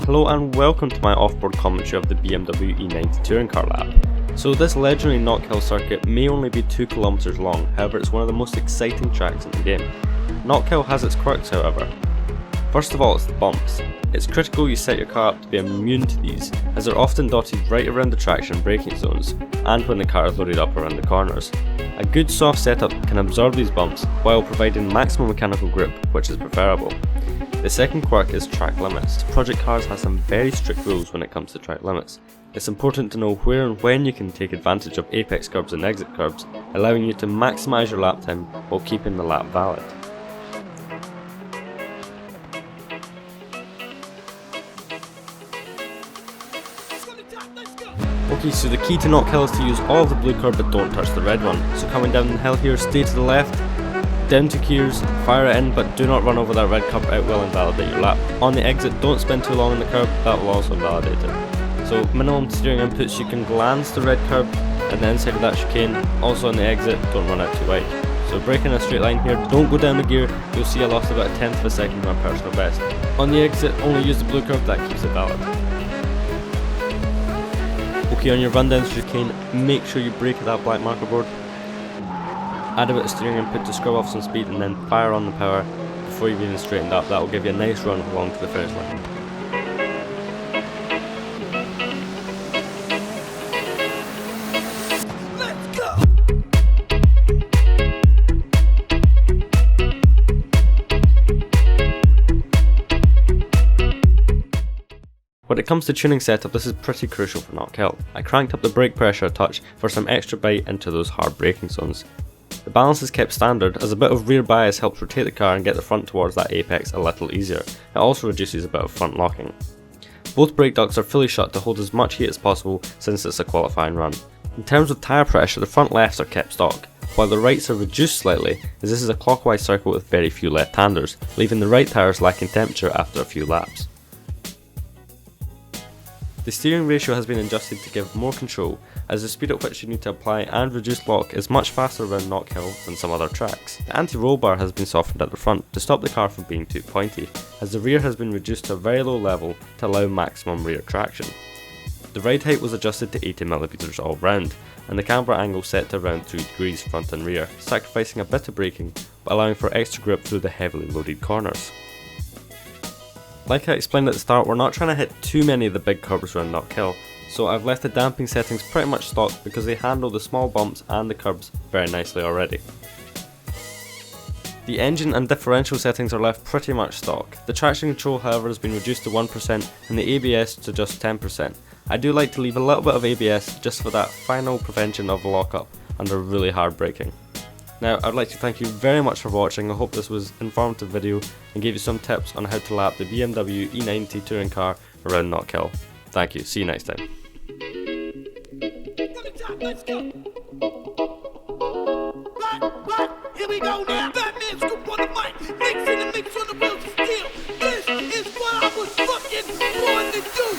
Hello and welcome to my off-board commentary of the BMW E90 touring car lap. So this legendary Knockhill circuit may only be 2 km long, however it's one of the most exciting tracks in the game. Knockhill has its quirks however. First of all, it's the bumps. It's critical you set your car up to be immune to these, as they're often dotted right around the traction and braking zones, and when the car is loaded up around the corners. A good soft setup can absorb these bumps while providing maximum mechanical grip, which is preferable. The second quirk is track limits. Project Cars has some very strict rules when it comes to track limits. It's important to know where and when you can take advantage of apex curbs and exit curbs, allowing you to maximise your lap time while keeping the lap valid. Okay, so the key to Knockhill is to use all of the blue curb but don't touch the red one. So coming down the hill here, stay to the left, down 2 gears, fire it in, but do not run over that red curb, it will invalidate your lap. On the exit, don't spin too long on the curb, that will also invalidate it. So minimum steering inputs, you can glance the red curb and the inside of that chicane. Also on the exit, don't run out too wide. So brake in a straight line here, don't go down the gear, you'll see I lost about a tenth of a second on my personal best. On the exit, only use the blue curb, that keeps it valid. Okay, on your run down chicane, make sure you brake at that black marker board. Add a bit of steering input to scrub off some speed and then fire on the power before you've even straightened up. That will give you a nice run along to the finish line. Let's go! When it comes to tuning setup, this is pretty crucial for Knockhill. I cranked up the brake pressure a touch for some extra bite into those hard braking zones. The balance is kept standard, as a bit of rear bias helps rotate the car and get the front towards that apex a little easier. It also reduces a bit of front locking. Both brake ducts are fully shut to hold as much heat as possible since it's a qualifying run. In terms of tyre pressure, the front lefts are kept stock, while the rights are reduced slightly, as this is a clockwise circuit with very few left-handers, leaving the right tyres lacking temperature after a few laps. The steering ratio has been adjusted to give more control, as the speed at which you need to apply and reduce lock is much faster around Knockhill than some other tracks. The anti-roll bar has been softened at the front to stop the car from being too pointy, as the rear has been reduced to a very low level to allow maximum rear traction. The ride height was adjusted to 80mm all round, and the camber angle set to around 3 degrees front and rear, sacrificing a bit of braking but allowing for extra grip through the heavily loaded corners. Like I explained at the start, we're not trying to hit too many of the big curbs around Knockhill, so I've left the damping settings pretty much stock because they handle the small bumps and the curbs very nicely already. The engine and differential settings are left pretty much stock. The traction control however has been reduced to 1% and the ABS to just 10%. I do like to leave a little bit of ABS just for that final prevention of lock-up under really hard braking. Now, I'd like to thank you very much for watching. I hope this was an informative video and gave you some tips on how to lap the BMW E90 touring car around Knockhill. Thank you, see you next time. Let's go. Here we go now. Batman scoop on the mic, mix in the mix on the wheels of steel. This is what I was fucking born to do.